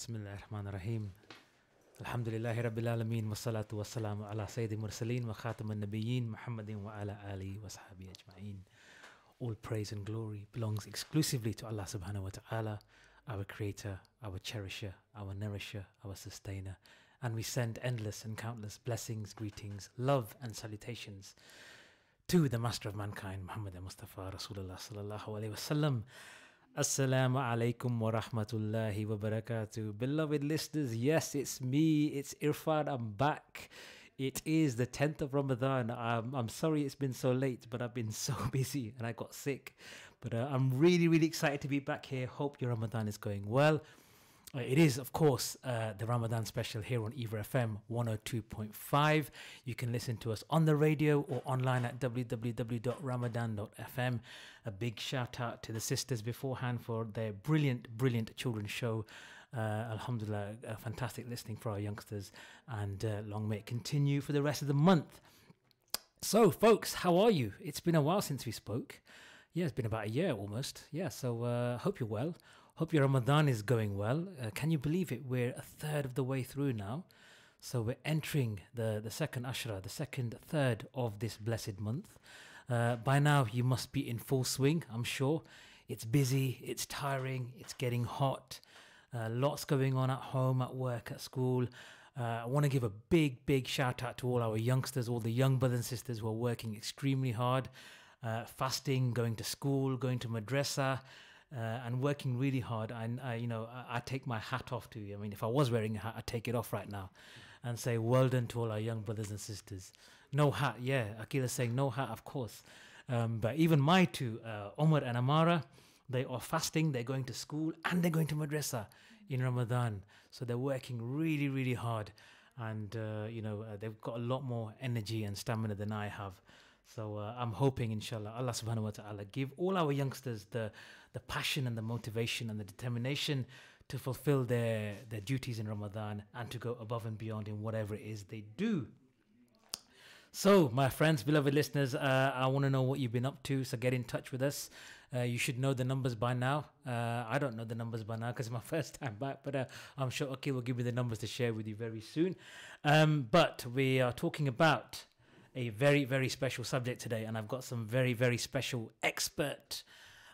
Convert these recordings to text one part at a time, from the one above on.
Bismillahirrahmanirrahim. Alhamdulillahi Rabbil Alameen. Wassalatu wassalamu ala Sayyidil Mursaleen wa Khataman Nabiyyin Muhammadin wa ala alihi wa sahbihi ajma'in. All praise and glory belongs exclusively to Allah subhanahu wa ta'ala, our creator, our cherisher, our nourisher, our sustainer. And we send endless and countless blessings, greetings, love and salutations to the master of mankind, Muhammad Mustafa Rasulullah sallallahu alayhi wasallam. Assalamu alaikum wa rahmatullahi wa barakatuh. Beloved listeners, yes, it's me, it's Irfan, I'm back. It is the 10th of Ramadan. I'm sorry it's been so late, but I've been so busy and I got sick. But I'm really excited to be back here. Hope your Ramadan is going well. It is, of course, the Ramadan special here on EAVA FM 102.5. You can listen to us on the radio or online at www.ramadan.fm. A big shout out to the sisters beforehand for their brilliant children's show. Alhamdulillah, fantastic listening for our youngsters, and long may it continue for the rest of the month. So, folks, how are you? It's been a while since we spoke. Yeah, it's been about a year almost. Yeah, so hope you're well. Hope your Ramadan is going well. Can you believe it? We're a third of the way through now. So we're entering the second Ashra, the second third of this blessed month. By now you must be in full swing, I'm sure. It's busy, it's tiring, it's getting hot. Lots going on at home, at work, at school. I want to give a big shout out to all our youngsters, all the young brothers and sisters who are working extremely hard. Fasting, going to school, going to madrasa, and working really hard. I take my hat off to you. I mean, if I was wearing a hat, I'd take it off right now and say well done to all our young brothers and sisters. No hat, yeah. Akil is saying no hat, of course. But even my two, Omar and Amara, they are fasting, they're going to school, and they're going to madrasa in Ramadan. So they're working really hard. And, they've got a lot more energy and stamina than I have. So I'm hoping, inshallah, Allah subhanahu wa ta'ala give all our youngsters the passion and the motivation and the determination to fulfill their duties in Ramadan and to go above and beyond in whatever it is they do. So, my friends, beloved listeners, I want to know what you've been up to, so get in touch with us. You should know the numbers by now. I don't know the numbers by now because it's my first time back, but I'm sure Akil will give me the numbers to share with you very soon. But we are talking about a very special subject today, and I've got some very special expert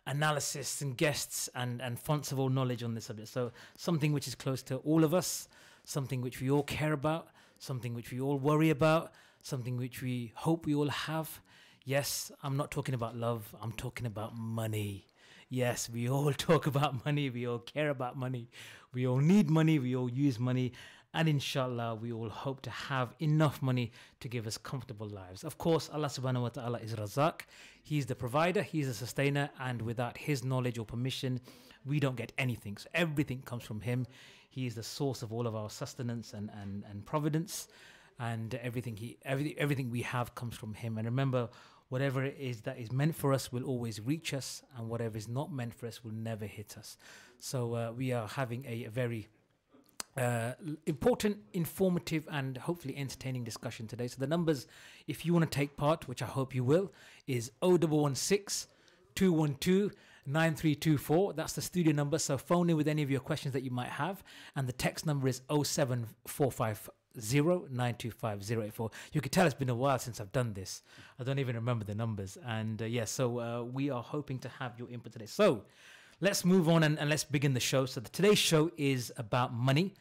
analysis and guests and fonts of all knowledge on this subject. So something which is close to all of us, something which we all care about, something which we all worry about, something which we hope we all have. Yes, I'm not talking about love, I'm talking about money. Yes, we all talk about money, we all care about money, we all need money, we all use money, and inshallah we all hope to have enough money to give us comfortable lives. Of course, Allah subhanahu wa ta'ala is Razak. He's the provider, He's the sustainer, and without His knowledge or permission, we don't get anything. So everything comes from Him. He is the source of all of our sustenance and providence, and everything we have comes from Him. And remember, whatever it is that is meant for us will always reach us, and whatever is not meant for us will never hit us. So we are having a very important, informative, and hopefully entertaining discussion today. So the numbers, if you want to take part, which I hope you will, is 0116 212 9324. That's the studio number. So phone in with any of your questions that you might have, and the text number is 07450 925 You can tell it's been a while since I've done this. I don't even remember the numbers. And so we are hoping to have your input today. So let's move on and let's begin the show. So today's show is about money.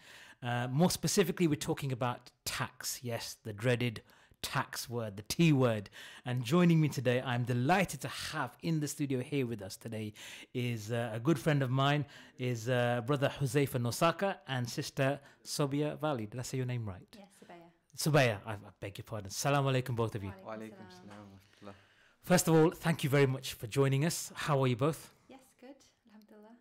More specifically, we're talking about tax. Yes, the dreaded tax word, the T word. And joining me today, I'm delighted to have in the studio here with us today is a good friend of mine, is brother Huzaifa Nosaka and sister Sobia Vali. Did I say your name right? Yes, Subaya. Subaya, I beg your pardon. Assalamu alaikum, both of you. Wa alaikum salam. First of all, thank you very much for joining us. How are you both? Yes, good. Alhamdulillah.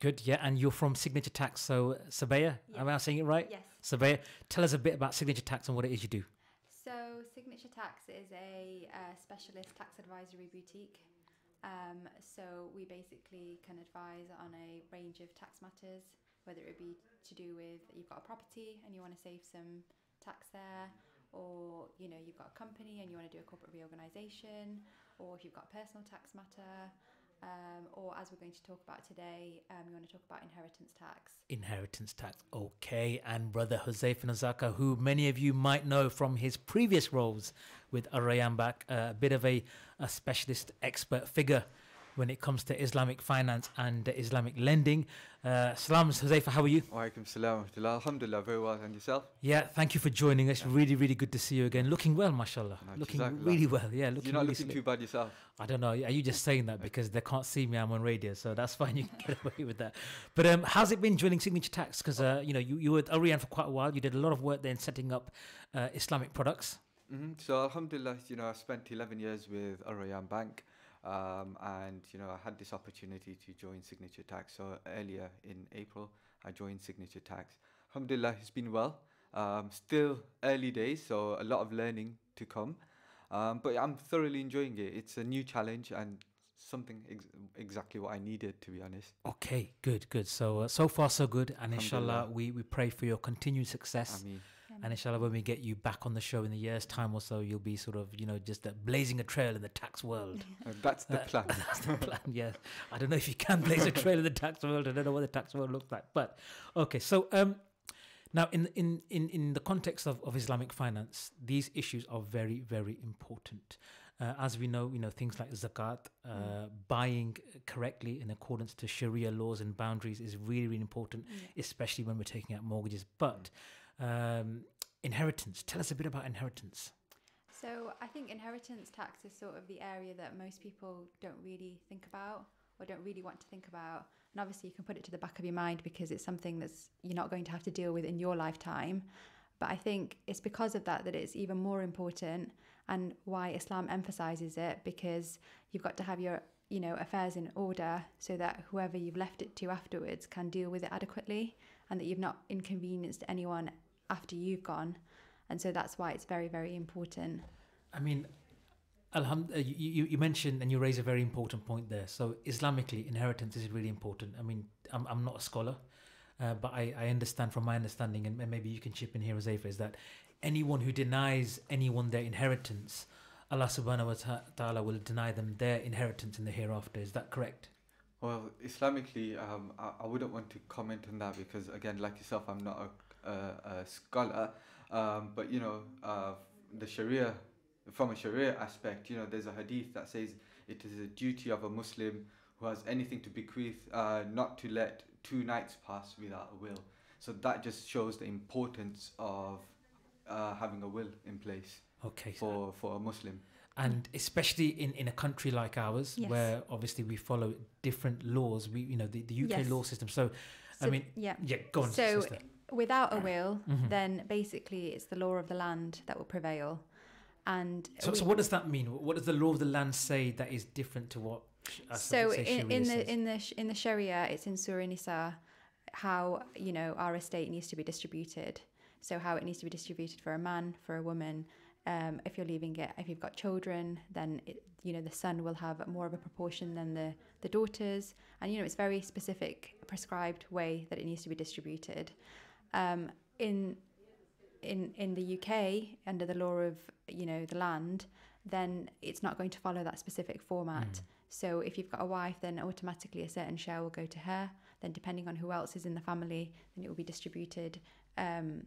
Good, yeah. And you're from Signature Tax, so Subaya, Yes. am I saying it right? Yes. Subaya, tell us a bit about Signature Tax and what it is you do. So Signature Tax is a specialist tax advisory boutique. So we basically can advise on a range of tax matters, whether it be to do with you've got a property and you want to save some tax there, or you've got a company and you want to do a corporate reorganisation, or if you've got a personal tax matter, or as we're going to talk about today, we want to talk about inheritance tax. Inheritance tax, okay. And brother Huzaifa Nazaka, who many of you might know from his previous roles with Al Rayyan Bank, a bit of a specialist expert figure when it comes to Islamic finance and Islamic lending. Salams, Huzaifa, how are you? Wa alaikum salam. Alhamdulillah, very well. And yourself? Yeah, thank you for joining us. Really, really good to see you again. Looking well, mashallah. Looking really well. Yeah, looking You're not really looking slick. too bad yourself. I don't know. Are you just saying that because they can't see me? I'm on radio, so that's fine. You can get away with that. But how's it been joining Signature Tax? Because you were at Al Rayyan for quite a while. You did a lot of work there in setting up Islamic products. So alhamdulillah, I spent 11 years with Al Rayyan Bank. And I had this opportunity to join Signature Tax. So earlier in April, I joined Signature Tax. Alhamdulillah, it's been well. Still early days, so a lot of learning to come. But I'm thoroughly enjoying it. It's a new challenge and something exactly what I needed, to be honest. Okay, good. So so far so good, and inshallah we pray for your continued success. Ameen. And inshallah, when we get you back on the show in a year's time or so, you'll be sort of, just blazing a trail in the tax world. That's the plan. That's the plan, yeah. I don't know if you can blaze a trail in the tax world. I don't know what the tax world looks like. But, okay, so now in the context of Islamic finance, these issues are very, very important. As we know, things like zakat, buying correctly in accordance to Sharia laws and boundaries is really, really important, especially when we're taking out mortgages. But inheritance, tell us a bit about inheritance. So I think inheritance tax is sort of the area that most people don't really think about or don't really want to think about. And obviously you can put it to the back of your mind because it's something that's you're not going to have to deal with in your lifetime. But I think it's because of that it's even more important, and why Islam emphasizes it, because you've got to have your affairs in order so that whoever you've left it to afterwards can deal with it adequately, and that you've not inconvenienced anyone after you've gone. And so that's why it's very, very important. I mean, you mentioned and you raise a very important point there. So Islamically, inheritance is really important. I mean, I'm not a scholar, but I understand from my understanding, and maybe you can chip in here, Huzaifa, is that anyone who denies anyone their inheritance, Allah subhanahu wa ta'ala will deny them their inheritance in the hereafter. Is that correct? Well, Islamically, I wouldn't want to comment on that because, again, like yourself, I'm not a scholar. But, the Sharia, from a Sharia aspect, there's a hadith that says it is a duty of a Muslim who has anything to bequeath not to let 2 nights pass without a will. So that just shows the importance of having a will in place for a Muslim. And especially in a country like ours, where obviously we follow different laws, the UK law system. So I mean, go on. So sister. Without a will, then basically it's the law of the land that will prevail. And so what does that mean? What does the law of the land say that is different to what? So in the Sharia, it's in Surah Nisa, how our estate needs to be distributed. So how it needs to be distributed for a man, for a woman. If you're leaving it, if you've got children, then the son will have more of a proportion than the daughters, and it's very specific, prescribed way that it needs to be distributed. In the UK, under the law of the land, then it's not going to follow that specific format. So if you've got a wife, then automatically a certain share will go to her. Then depending on who else is in the family, then it will be distributed in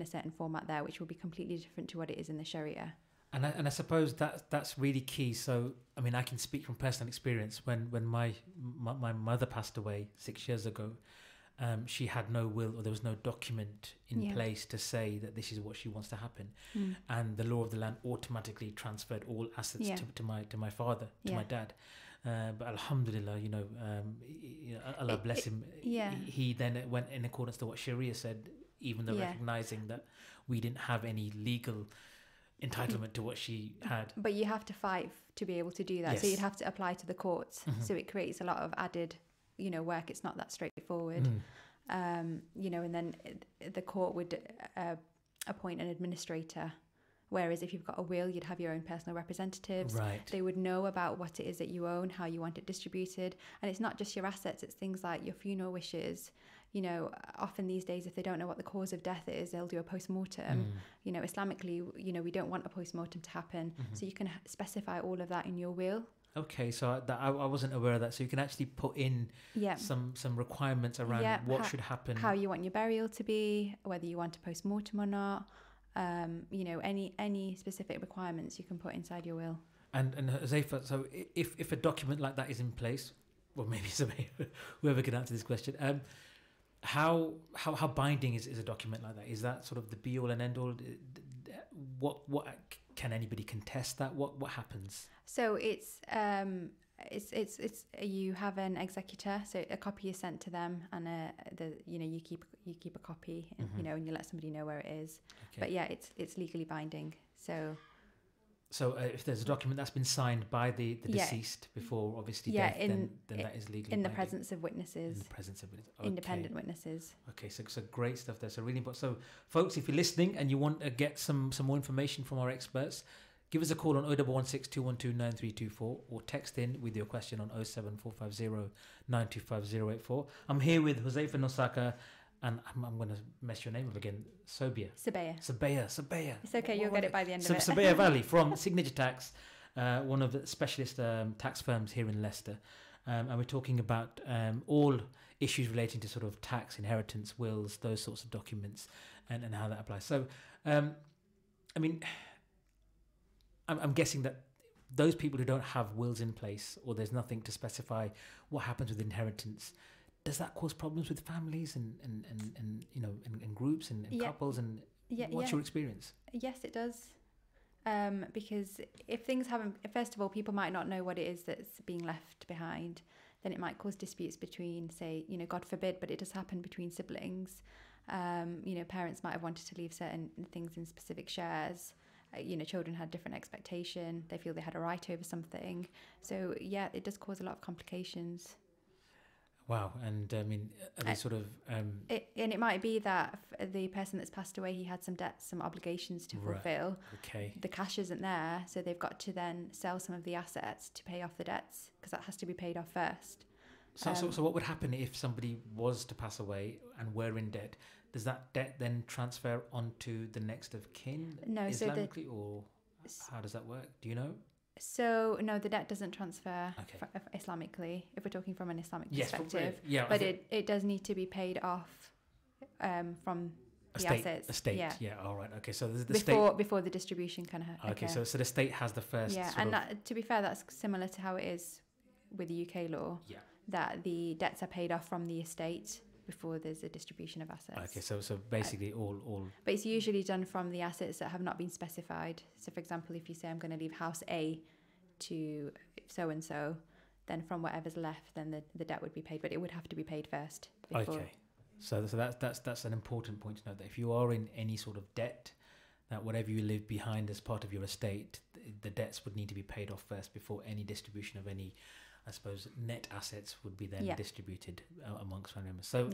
a certain format there, which will be completely different to what it is in the Sharia. And I suppose that's really key. So I mean, I can speak from personal experience. When my mother passed away 6 years ago, she had no will, or there was no document in place to say that this is what she wants to happen, and the law of the land automatically transferred all assets to my father, to my dad. But alhamdulillah, Allah bless him. He then went in accordance to what Sharia said, even though recognizing that we didn't have any legal entitlement to what she had. But you have to fight to be able to do that. So you'd have to apply to the courts. So it creates a lot of added, work. It's not that straightforward. And then the court would appoint an administrator. Whereas if you've got a will, you'd have your own personal representatives. Right. They would know about what it is that you own, how you want it distributed. And it's not just your assets, it's things like your funeral wishes. Often these days, if they don't know what the cause of death is, they'll do a post-mortem. Islamically, we don't want a post-mortem to happen. So you can specify all of that in your will. Okay, so I wasn't aware of that. So you can actually put in Yeah. some requirements around Yeah, what should happen. How you want your burial to be, whether you want a post-mortem or not. You know, any specific requirements you can put inside your will. And Huzaifa, so if a document like that is in place, well, maybe somebody, whoever can answer this question, how binding is a document like that? Is that sort of the be all and end all? What can anybody contest that? What happens? So it's you have an executor, so a copy is sent to them, and you keep a copy, and and you let somebody know where it is. Okay. But yeah, it's legally binding. So if there's a document that's been signed by the deceased before obviously death, then that is legally in the binding. presence of witnesses. In the presence of witnesses. Okay. Independent witnesses. Okay, so great stuff there. So really important. So folks, if you're listening and you want to get some more information from our experts, give us a call on 0116 212 9324 or text in with your question on 07450 925 084. I'm here with Huzaifa Nosaka, and I'm going to mess your name up again. Sabaya. It's okay, you'll get it by the end of it. Sabaya Valley from Signature Tax, one of the specialist tax firms here in Leicester. And we're talking about all issues relating to sort of tax, inheritance, wills, those sorts of documents, and how that applies. So, I mean, I'm guessing that those people who don't have wills in place, or there's nothing to specify what happens with inheritance, does that cause problems with families and groups and couples? And what's your experience? Yes, it does. Because if things haven't, first of all, people might not know what it is that's being left behind. Then it might cause disputes between, say, God forbid, but it does happen between siblings. Parents might have wanted to leave certain things in specific shares. Children had different expectation. They feel they had a right over something. So yeah, it does cause a lot of complications. Wow, and I mean, are they sort of... it might be that the person that's passed away, he had some debts, some obligations to fulfill. Okay. The cash isn't there, so they've got to then sell some of the assets to pay off the debts, because that has to be paid off first. So what would happen if somebody was to pass away and were in debt? Does that debt then transfer onto the next of kin? No, Islamically, or how does that work? Do you know? So no, the debt doesn't transfer Islamically, if we're talking from an Islamic perspective. But it does need to be paid off from the assets. Estate. Yeah. All right. Okay. So the before the distribution can occur. Okay. So the state has the first. Yeah, and to be fair, that's similar to how it is with the UK law. Yeah. That the debts are paid off from the estate before there's a distribution of assets. Okay, so basically all... But it's usually done from the assets that have not been specified. So for example, if you say I'm going to leave house A to so-and-so, then from whatever's left, then the debt would be paid, but it would have to be paid first. Okay, so that's an important point to note, that if you are in any sort of debt, that whatever you leave behind as part of your estate, the debts would need to be paid off first before any distribution of any, I suppose, net assets would be then distributed amongst family members. So,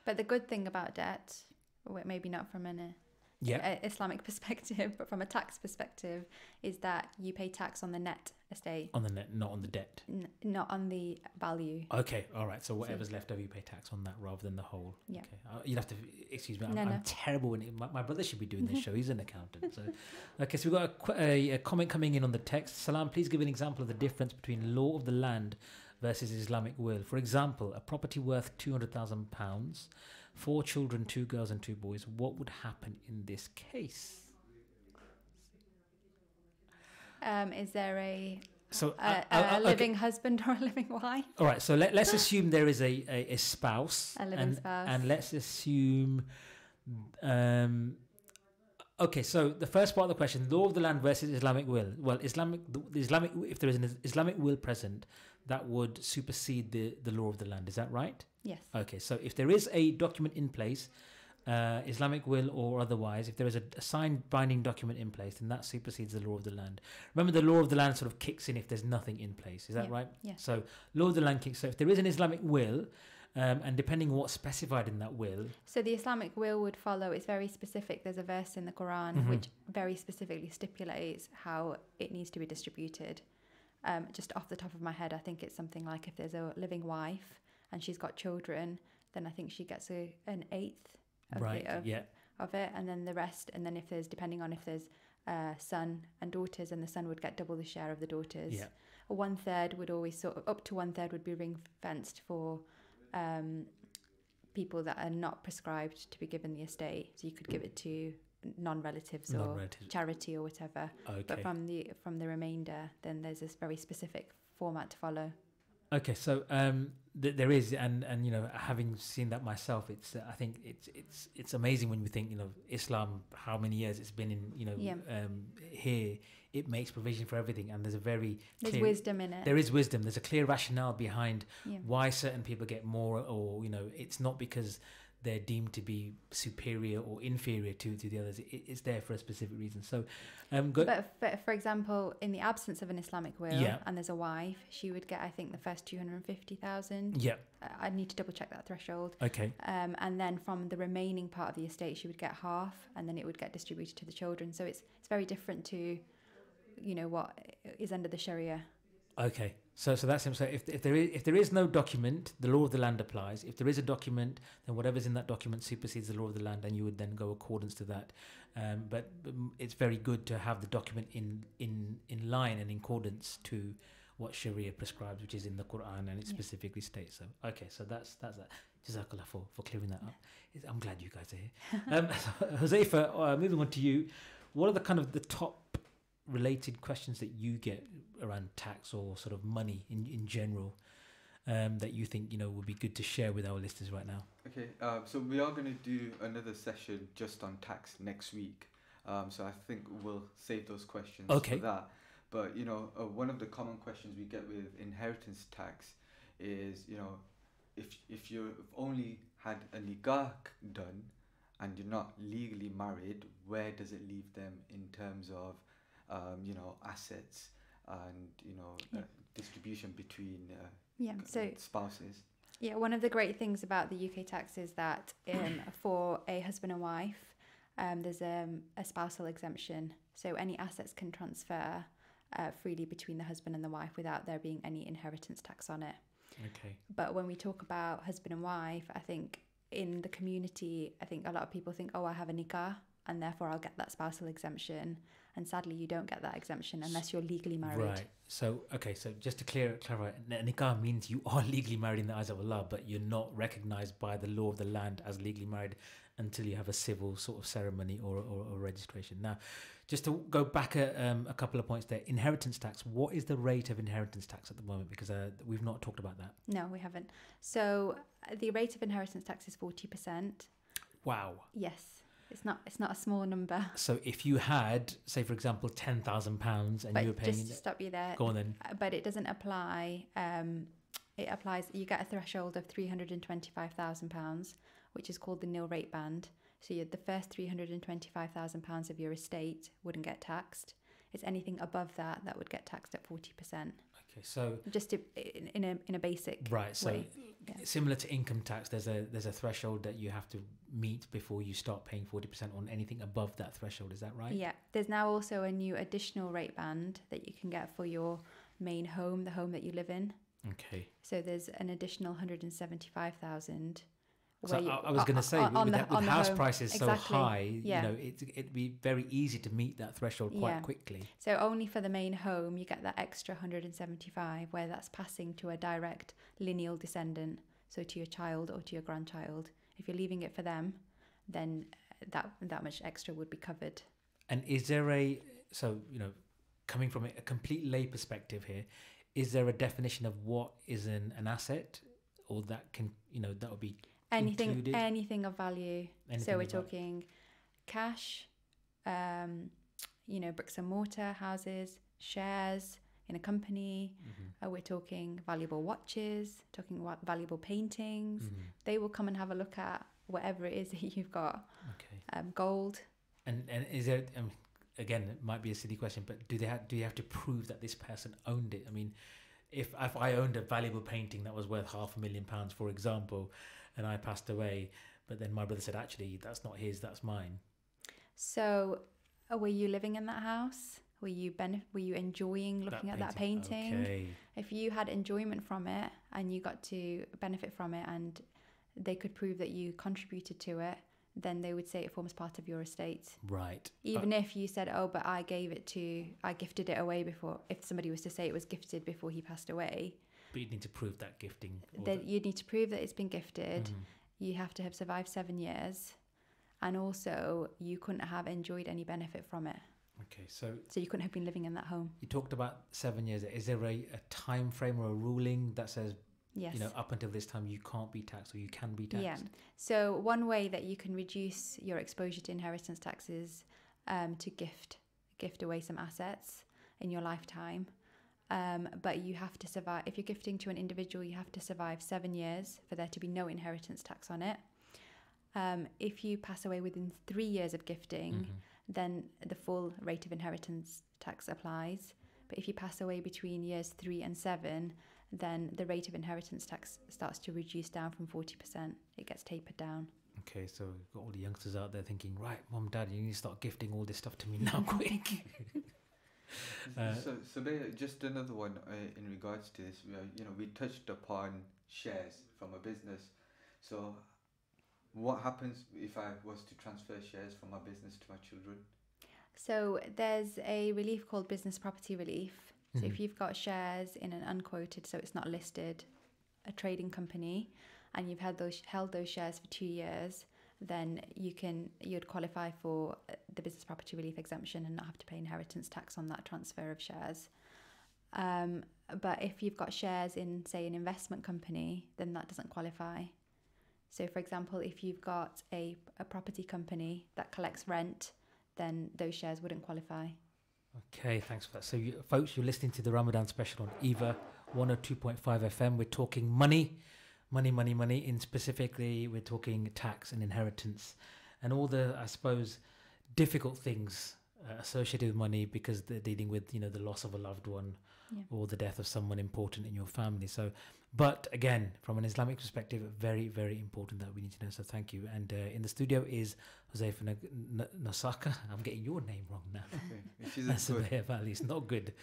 but the good thing about debt, maybe not from an Islamic perspective, but from a tax perspective, is that you pay tax on the net estate. On the net, not on the debt. Not on the value. Okay, all right. So whatever's left over, you pay tax on that rather than the whole. Yeah. Okay. You'll have to excuse me. I'm terrible when my brother should be doing this show. He's an accountant. So, okay. So we've got a comment coming in on the text. Salam, please give an example of the difference between law of the land versus Islamic will. For example, a property worth £200,000, 4 children, 2 girls and 2 boys. What would happen in this case? Is there a living husband or a living wife? All right, so let's assume there is a spouse. A living spouse. And let's assume... okay, so the first part of the question, law of the land versus Islamic will. Well, if there is an Islamic will present, that would supersede the law of the land. Is that right? Yes. Okay, so if there is a document in place, Islamic will or otherwise, if there is a signed binding document in place, then that supersedes the law of the land. Remember, the law of the land sort of kicks in if there's nothing in place. Is that right? Yeah. So law of the land kicks. So if there is an Islamic will, and depending on what's specified in that will. So the Islamic will would follow. It's very specific. There's a verse in the Quran which very specifically stipulates how it needs to be distributed. Just off the top of my head, I think it's something like if there's a living wife and she's got children, then I think she gets an eighth of it, and then the rest. And then if there's, depending on if there's son and daughters, and the son would get double the share of the daughters. Yeah. 1/3 would always up to 1/3 would be ring fenced for people that are not prescribed to be given the estate. So you could give it to non-relatives or charity or whatever. Okay. But from the remainder, then there's this very specific format to follow. Okay, so there is, and having seen that myself, it's I think it's amazing when you think Islam, how many years it's been in here. It makes provision for everything, and there's wisdom in it. There is wisdom. There's a clear rationale behind why certain people get more, or it's not because they're deemed to be superior or inferior to the others. It's there for a specific reason. So, but for example, in the absence of an Islamic will, and there's a wife, she would get, I think, the first 250,000. Yeah. I need to double check that threshold. Okay. And then from the remaining part of the estate, she would get half, and then it would get distributed to the children. So it's very different to, what is under the Sharia. Okay, so that's him. So if there is no document, the law of the land applies. If there is a document, then whatever's in that document supersedes the law of the land, and you would then go accordance to that. But it's very good to have the document in line and in accordance to what Sharia prescribes, which is in the Quran, and it specifically states so. Okay, so that's that. Jazakallah for clearing that up. I'm glad you guys are here. Huzaifa, moving on to you. What are the kind of the top related questions that you get around tax or sort of money in general that you think would be good to share with our listeners right now? Okay, so we are going to do another session just on tax next week, so I think we'll save those questions for that. But one of the common questions we get with inheritance tax is if you've only had a nikah done and you're not legally married, where does it leave them in terms of assets and distribution between spouses? Yeah, one of the great things about the UK tax is that for a husband and wife, there's a spousal exemption. So any assets can transfer freely between the husband and the wife without there being any inheritance tax on it. Okay. But when we talk about husband and wife, I think in the community, I think a lot of people think, oh, I have a nikah, and therefore I'll get that spousal exemption. And sadly, you don't get that exemption unless you're legally married. Right. So, okay, so just to clarify, nikah means you are legally married in the eyes of Allah, but you're not recognized by the law of the land as legally married until you have a civil sort of ceremony or registration. Now, just to go back a couple of points there, inheritance tax, what is the rate of inheritance tax at the moment? Because we've not talked about that. No, we haven't. So the rate of inheritance tax is 40%. Wow. Yes. It's not a small number. So if you had, say, for example, £10,000 and you were paying... Just to stop you there. Go on then. But it doesn't apply. It applies... You get a threshold of £325,000, which is called the nil rate band. So the first £325,000 of your estate wouldn't get taxed. It's anything above that would get taxed at 40%. Okay, so... Just in a basic right, so way. Similar to income tax, there's a threshold that you have to meet before you start paying 40% on anything above that threshold. Is that right? Yeah. There's now also a new additional rate band that you can get for your main home, the home that you live in. Okay. So there's an additional 175,000. So I was going to say, with house prices so high, it'd be very easy to meet that threshold quite quickly. So only for the main home, you get that extra 175, where that's passing to a direct lineal descendant, so to your child or to your grandchild. If you're leaving it for them, then that much extra would be covered. And is there coming from a complete lay perspective here, is there a definition of what is an asset, or that can that would be anything of value? So we're talking cash, bricks and mortar, houses, shares in a company. We're talking valuable watches, talking about valuable paintings. They will come and have a look at whatever it is that you've got. Okay. Gold. And is there? Again, it might be a silly question, but do you have to prove that this person owned it? I mean, if I owned a valuable painting that was worth £500,000, for example, and I passed away, but then my brother said, actually, that's not his, that's mine. So, were you living in that house? Were you enjoying looking at that painting? Okay. If you had enjoyment from it and you got to benefit from it, and they could prove that you contributed to it, then they would say it forms part of your estate. Right. Even if you said, oh, but I gifted it away before, if somebody was to say it was gifted before he passed away. But you need to prove that gifting. Then you need to prove that it's been gifted. You have to have survived 7 years. And also, you couldn't have enjoyed any benefit from it. Okay, so you couldn't have been living in that home. You talked about 7 years. Is there a time frame or a ruling that says, yes, up until this time you can't be taxed or you can be taxed? Yeah. So one way that you can reduce your exposure to inheritance tax is to gift away some assets in your lifetime. But you have to survive. If you're gifting to an individual, you have to survive 7 years for there to be no inheritance tax on it. If you pass away within 3 years of gifting, then the full rate of inheritance tax applies. But if you pass away between years 3 and 7, then the rate of inheritance tax starts to reduce down from 40%. It gets tapered down. Okay, so we've got all the youngsters out there thinking, right, Mum, Dad, you need to start gifting all this stuff to me now, quick. So just another one in regards to this. We touched upon shares from a business. So what happens if I was to transfer shares from my business to my children? So there's a relief called business property relief. So if you've got shares in an unquoted, so it's not listed, a trading company, and you've held those shares for 2 years, then you'd qualify for the business property relief exemption and not have to pay inheritance tax on that transfer of shares. But if you've got shares in, say, an investment company, then that doesn't qualify. So, for example, if you've got a property company that collects rent, then those shares wouldn't qualify. Okay, thanks for that. So, folks, you're listening to the Ramadan special on EAVA 102.5 FM. We're talking money. And specifically, we're talking tax and inheritance and all the, I suppose, difficult things associated with money because they're dealing with, the loss of a loved one or the death of someone important in your family. So, but again, from an Islamic perspective, very, very important that we need to know. So thank you. And in the studio is Huzaifa Nasaka. I'm getting your name wrong now. That's Valley. It's not good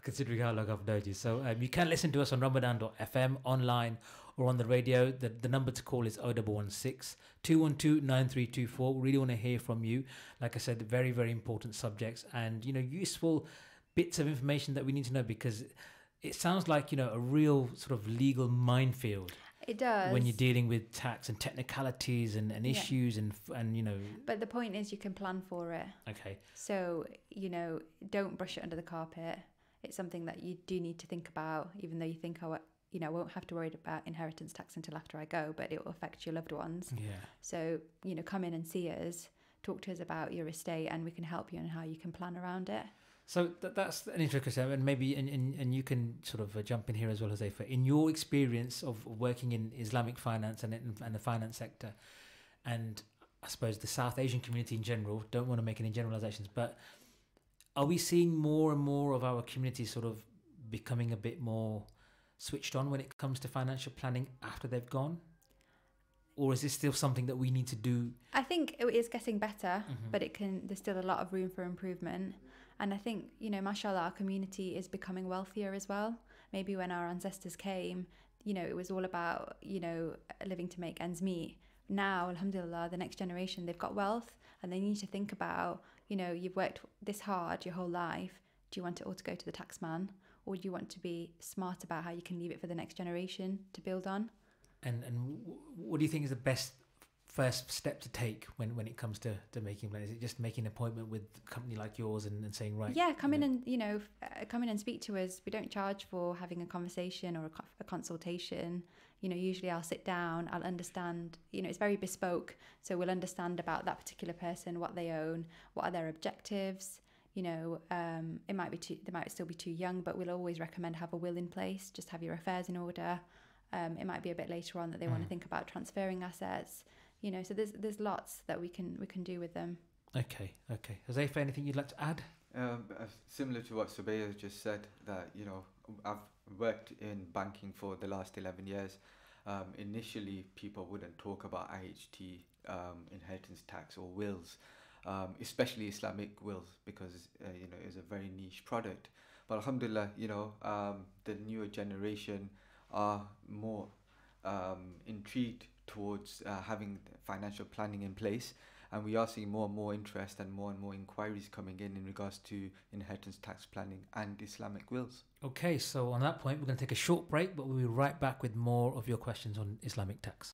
considering how long I've known you. So you can listen to us on Ramadan.fm, online or on the radio. The number to call is 0116 212 9324. We really want to hear from you. Like I said, very, very important subjects and, useful bits of information that we need to know because it sounds like, a real sort of legal minefield. It does. When you're dealing with tax and technicalities and issues and. But the point is you can plan for it. Okay. So, don't brush it under the carpet. It's something that you do need to think about, even though you think, I won't have to worry about inheritance tax until after I go, but it will affect your loved ones. Yeah. So, come in and see us, talk to us about your estate, and we can help you on how you can plan around it. So that's an interesting, and maybe and you can sort of jump in here as well, Huzaifa. In your experience of working in Islamic finance and the finance sector, and I suppose the South Asian community in general, don't want to make any generalizations, but are we seeing more and more of our community sort of becoming a bit more switched on when it comes to financial planning after they've gone? Or is this still something that we need to do? I think it is getting better, but there's still a lot of room for improvement. And I think, mashallah, our community is becoming wealthier as well. Maybe when our ancestors came, it was all about, living to make ends meet. Now, alhamdulillah, the next generation, they've got wealth and they need to think about, you've worked this hard your whole life. Do you want it all to go to the tax man? Or do you want to be smart about how you can leave it for the next generation to build on? And what do you think is the best first step to take when it comes to making plans? Is it just making an appointment with a company like yours and saying, right? Yeah, come in and speak to us. We don't charge for having a conversation or a consultation. Usually I'll sit down, I'll understand, it's very bespoke. So we'll understand about that particular person, what they own, what are their objectives. They might still be too young, but we'll always recommend have a will in place, just have your affairs in order. It might be a bit later on that they want to think about transferring assets. So there's lots that we can do with them. Okay. Huzaifa, anything you'd like to add? Similar to what Subaya just said, that I've worked in banking for the last 11 years. Initially, people wouldn't talk about IHT, inheritance tax or wills, especially Islamic wills, because it is a very niche product. But alhamdulillah, the newer generation are more intrigued towards having financial planning in place. And we are seeing more and more interest and more inquiries coming in regards to inheritance tax planning and Islamic wills. Okay, so on that point, we're going to take a short break, but we'll be right back with more of your questions on Islamic tax.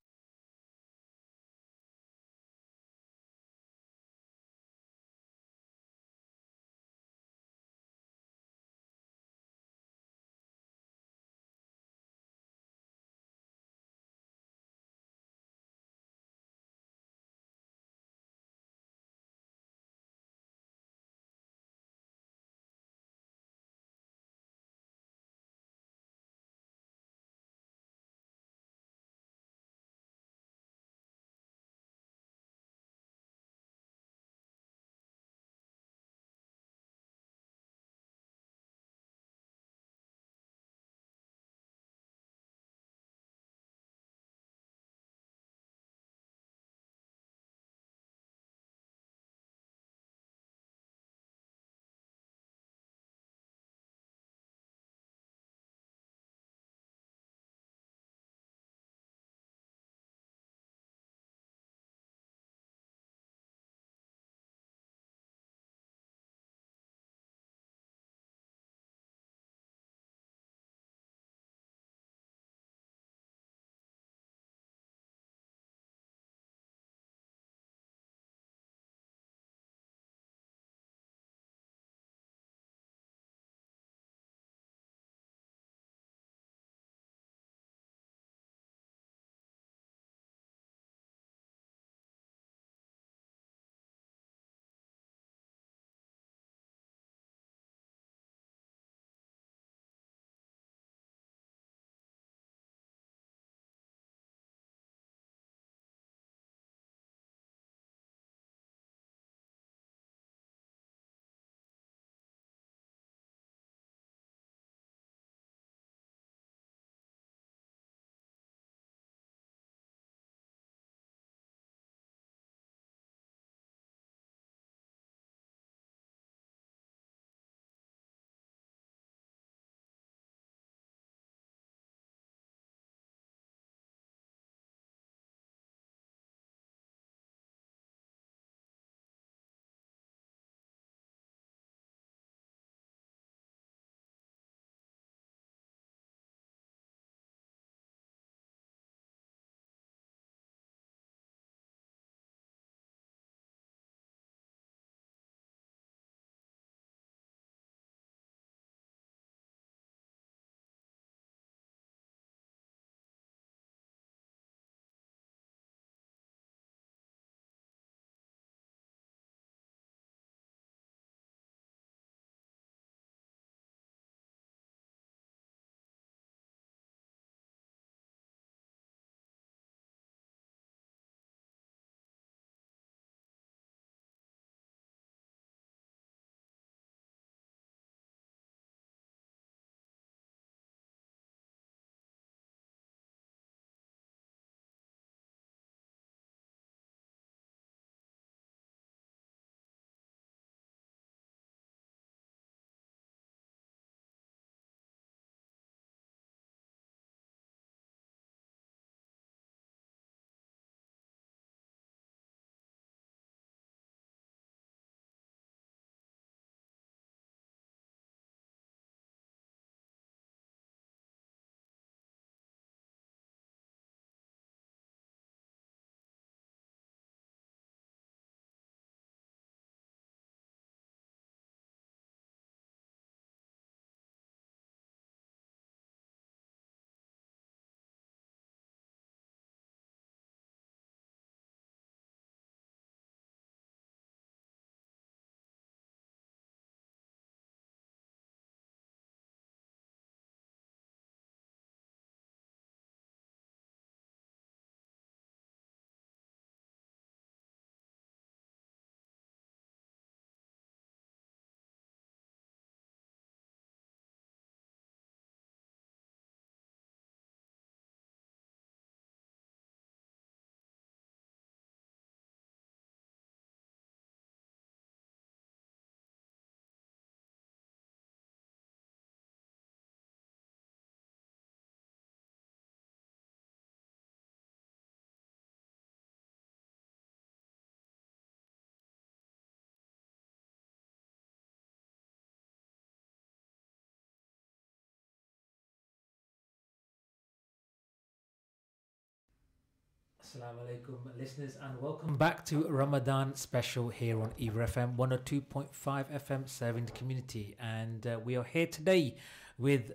Assalamu alaikum, listeners, and welcome back to Ramadan special here on EAVA FM 102.5 FM, serving the community. And we are here today with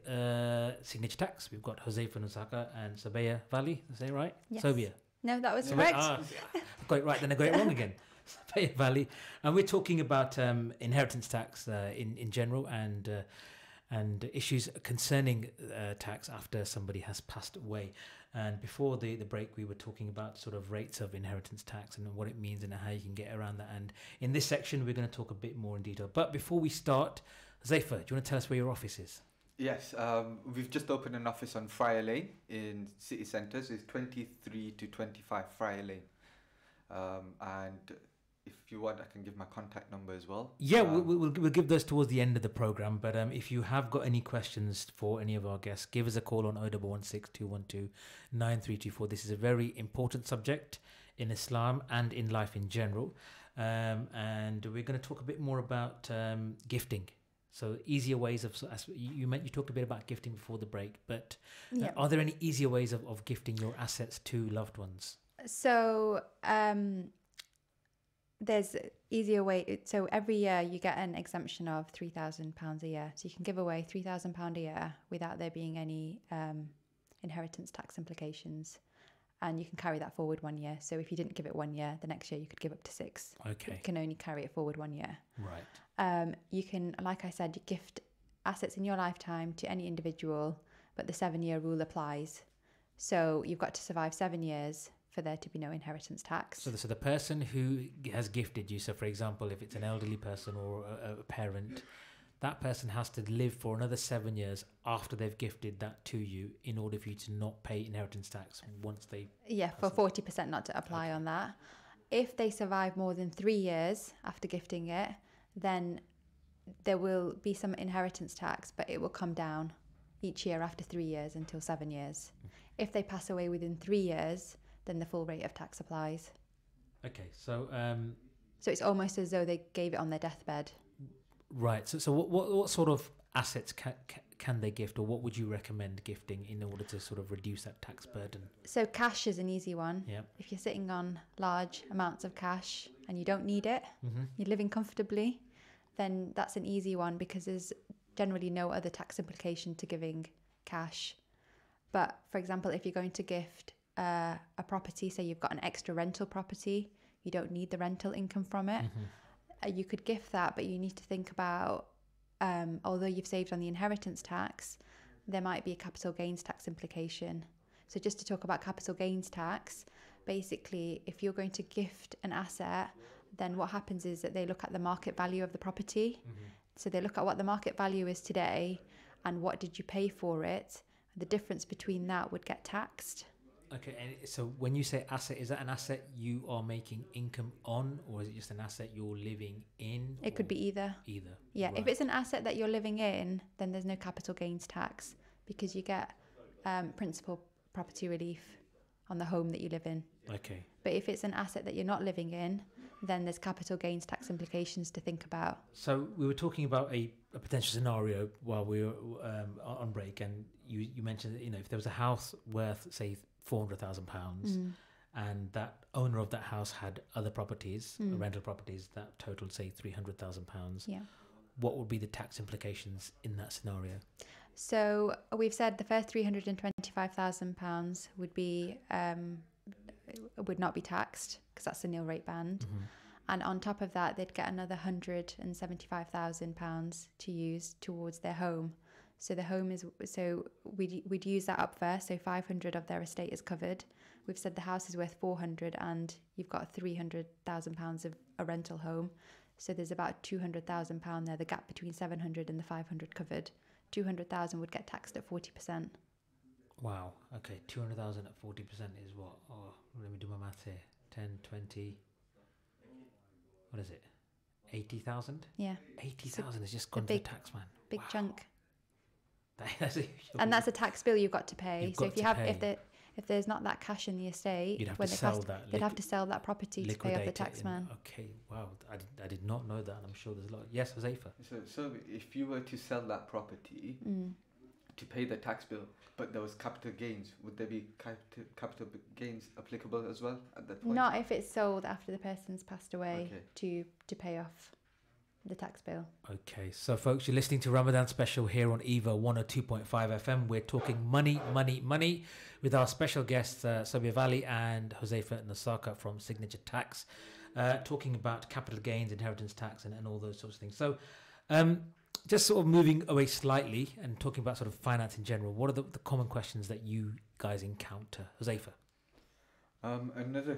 Signature Tax. We've got Huzaifa Nusaka and Sabaya Valley. Is that right? Yes. Sobia. No, that was I correct. got it right, then I got it wrong again. Sabaya Valley. And we're talking about inheritance tax in general and issues concerning tax after somebody has passed away. And before the break, we were talking about sort of rates of inheritance tax and what it means and how you can get around that. And in this section, we're going to talk a bit more in detail. But before we start, Zaifa, do you want to tell us where your office is? Yes, we've just opened an office on Friar Lane in city centre. So it's 23 to 25 Friar Lane. And if you want, I can give my contact number as well. Yeah, we'll give those towards the end of the programme. But if you have got any questions for any of our guests, give us a call on 0116 212 9324. This is a very important subject in Islam and in life in general. And we're going to talk a bit more about gifting. So easier ways of, as you talked a bit about gifting before the break, but are there any easier ways of gifting your assets to loved ones? So there's easier way. So every year you get an exemption of £3,000 a year. So you can give away £3,000 a year without there being any inheritance tax implications. And you can carry that forward 1 year. So if you didn't give it 1 year, the next year you could give up to 6. Okay. You can only carry it forward 1 year. Right. You can, like I said, you gift assets in your lifetime to any individual, but the 7-year rule applies. So you've got to survive 7 years for there to be no inheritance tax. So the person who has gifted you, so for example, if it's an elderly person or a parent, that person has to live for another 7 years after they've gifted that to you in order for you to not pay inheritance tax once they... Yeah, for 40% not to apply on that. If they survive more than 3 years after gifting it, then there will be some inheritance tax, but it will come down each year after 3 years until 7 years. If they pass away within 3 years, then the full rate of tax applies. Okay, so... So it's almost as though they gave it on their deathbed. Right, so what sort of assets can they gift, or what would you recommend gifting in order to sort of reduce that tax burden? So cash is an easy one. Yeah. If you're sitting on large amounts of cash and you don't need it, you're living comfortably, then that's an easy one because there's generally no other tax implication to giving cash. But for example, if you're going to gift a property, say you've got an extra rental property, you don't need the rental income from it, you could gift that, but you need to think about, although you've saved on the inheritance tax, there might be a capital gains tax implication. So just to talk about capital gains tax, basically, if you're going to gift an asset, then what happens is that they look at the market value of the property. So they look at what the market value is today and what did you pay for it. The difference between that would get taxed. Okay, and so when you say asset, is that an asset you are making income on, or is it just an asset you're living in? It could be either. Either. Yeah, right. If it's an asset that you're living in, then there's no capital gains tax because you get principal property relief on the home that you live in. Okay. But if it's an asset that you're not living in, then there's capital gains tax implications to think about. So we were talking about a potential scenario while we were on break, and you mentioned that, if there was a house worth, say, £400,000 and that owner of that house had other properties, rental properties that totaled, say, £300,000. Yeah. What would be the tax implications in that scenario? So we've said the first £325,000 would not be taxed because that's a nil rate band. And on top of that, they'd get another £175,000 to use towards their home. So the home is, so we'd use that up first. So 500 of their estate is covered. We've said the house is worth 400 and you've got £300,000 of a rental home. So there's about £200,000 there, the gap between 700 and the 500 covered. 200,000 would get taxed at 40%. Wow. Okay. 200,000 at 40% is what? Oh, let me do my math here. 10, 20. What is it? 80,000? Yeah. 80,000 has just gone to the tax man. Big chunk. That's and that's a tax bill you've got to pay. You've so if there's not that cash in the estate, you'd have to sell that. They'd have to sell that property to pay off the tax man. Okay, wow, I did not know that. I'm sure there's a lot. Yes, Huzaifa. So if you were to sell that property, to pay the tax bill, but there was capital gains. Would there be capital gains applicable as well at that point? Not if it's sold after the person's passed away Okay. to pay off the tax bill. Okay, so folks, you're listening to Ramadan Special here on EVA 102.5 FM. We're talking money with our special guests, Sabia Valley and Huzaifa Nasaka from Signature Tax, talking about capital gains, inheritance tax, and all those sorts of things. So, just sort of moving away slightly and talking about sort of finance in general, what are the common questions that you guys encounter? Huzaifa? Another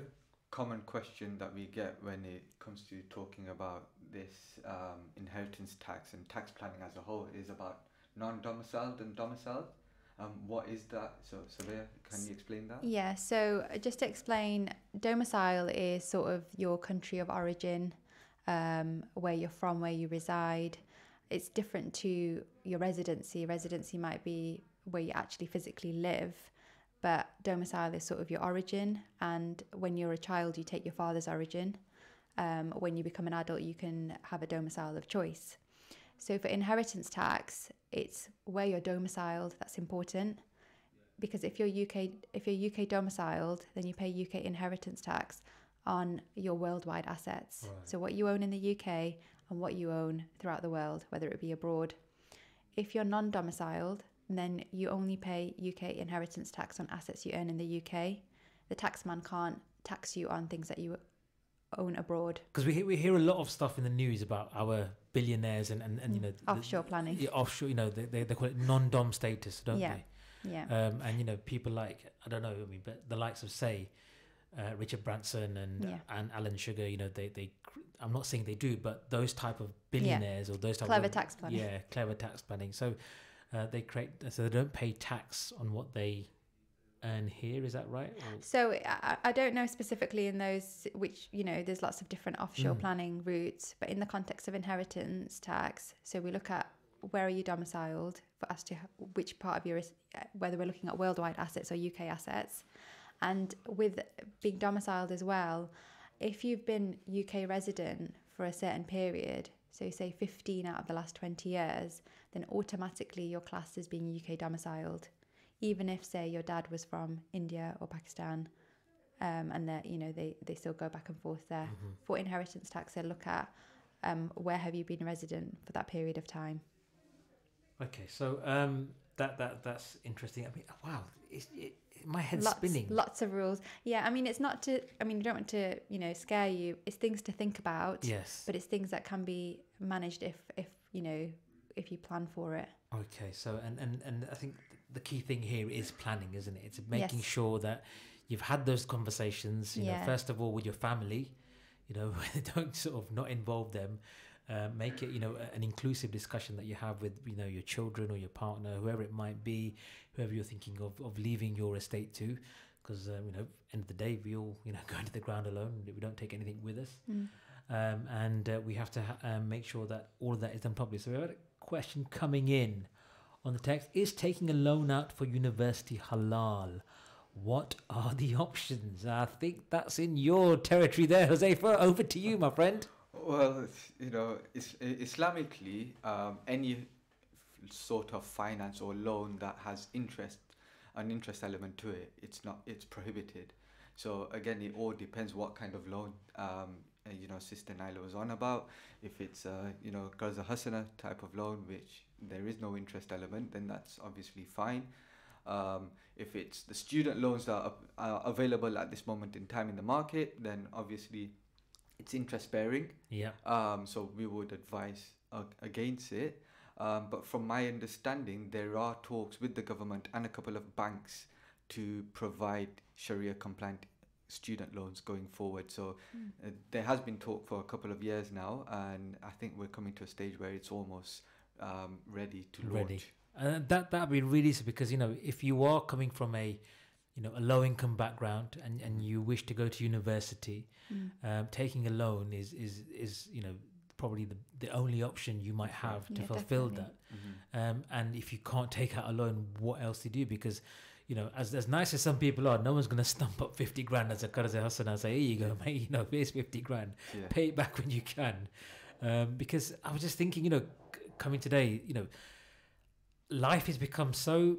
common question that we get when it comes to talking about this inheritance tax and tax planning as a whole is about non-domiciled and domiciled. What is that? So, Sabia, can you explain that? Yeah, so just to explain, domicile is sort of your country of origin, where you're from, where you reside. It's different to your residency. Residency might be where you actually physically live, but domicile is sort of your origin. And when you're a child, you take your father's origin. When you become an adult, you can have a domicile of choice. So for inheritance tax, it's where you're domiciled. That's important, because if you're UK domiciled, then you pay UK inheritance tax on your worldwide assets. Right. So what you own in the UK and what you own throughout the world, whether it be abroad. If you're non-domiciled, then you only pay UK inheritance tax on assets you earn in the UK. The taxman can't tax you on things that you own abroad. Because we hear a lot of stuff in the news about our billionaires and you know, offshore planning. Yeah, offshore, you know, they call it non-dom status, don't they? Yeah. And you know, people like, I don't know, I mean, but the likes of, say, Richard Branson and Alan Sugar, you know, they I'm not saying they do, but those type of billionaires or those type clever of tax planning. Yeah, clever tax planning. So they don't pay tax on what they earn here. Is that right? Or? So I don't know specifically in those, which, you know, there's lots of different offshore planning routes, but in the context of inheritance tax, so we look at where are you domiciled for as to which part of your, whether we're looking at worldwide assets or UK assets. And with being domiciled as well, if you've been UK resident for a certain period, so say 15 out of the last 20 years, then automatically your class is being UK domiciled, even if, say, your dad was from India or Pakistan, and that, you know, they still go back and forth there. Mm-hmm. For inheritance tax, they look at where have you been resident for that period of time. Okay, so that's interesting. I mean, wow, my head's spinning. Lots of rules. Yeah, I mean, it's not to. I mean, I don't want to, you know, scare you. It's things to think about. Yes. But it's things that can be managed if you know, if you plan for it. Okay, so and I think the key thing here is planning, isn't it? It's making sure that you've had those conversations. You know, first of all with your family. You know, don't sort of not involve them. Make it, you know, an inclusive discussion that you have with, you know, your children or your partner, whoever it might be, whoever you're thinking of leaving your estate to, because you know, end of the day, we all, you know, go into the ground alone. We don't take anything with us, and we have to make sure that all of that is done properly. So we have a question coming in on the text: is taking a loan out for university halal? What are the options? I think that's in your territory there, Huzaifa. Over to you, my friend. Well, you know, Islamically, any sort of finance or loan that has an interest element to it, it's prohibited. So again, it all depends what kind of loan, you know, Sister Naila was on about. If it's you know, Qarza Hasana type of loan, which there is no interest element, then that's obviously fine. If it's the student loans that are available at this moment in time in the market, then obviously it's interest bearing. Yeah. So we would advise against it. But from my understanding, there are talks with the government and a couple of banks to provide Sharia compliant student loans going forward. So there has been talk for a couple of years now, and I think we're coming to a stage where it's almost ready to launch. That'd be really easy, because, you know, if you are coming from a low income background and you wish to go to university, taking a loan is you know, probably the only option you might have to fulfill definitely. that. And if you can't take out a loan, what else do you do? Because, you know, as nice as some people are, no one's going to stump up 50 grand as a Qarza Hasana and say, here you go, mate, you know, here's 50 grand, pay it back when you can. Because I was just thinking, you know, coming today, you know, life has become so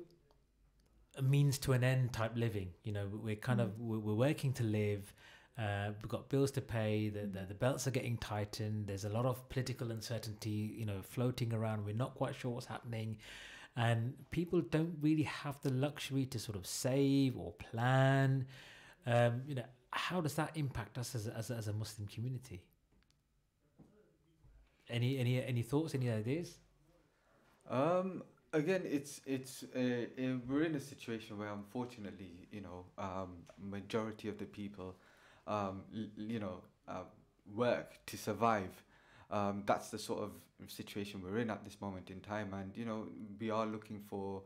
a means to an end type living. You know, we're kind of we're working to live. We've got bills to pay. The belts are getting tightened. There's a lot of political uncertainty, you know, floating around. We're not quite sure what's happening, and people don't really have the luxury to sort of save or plan. You know, how does that impact us as a Muslim community? Any thoughts? Any ideas? Again, we're in a situation where, unfortunately, you know, majority of the people, you know, work to survive. That's the sort of situation we're in at this moment in time, and you know, we are looking for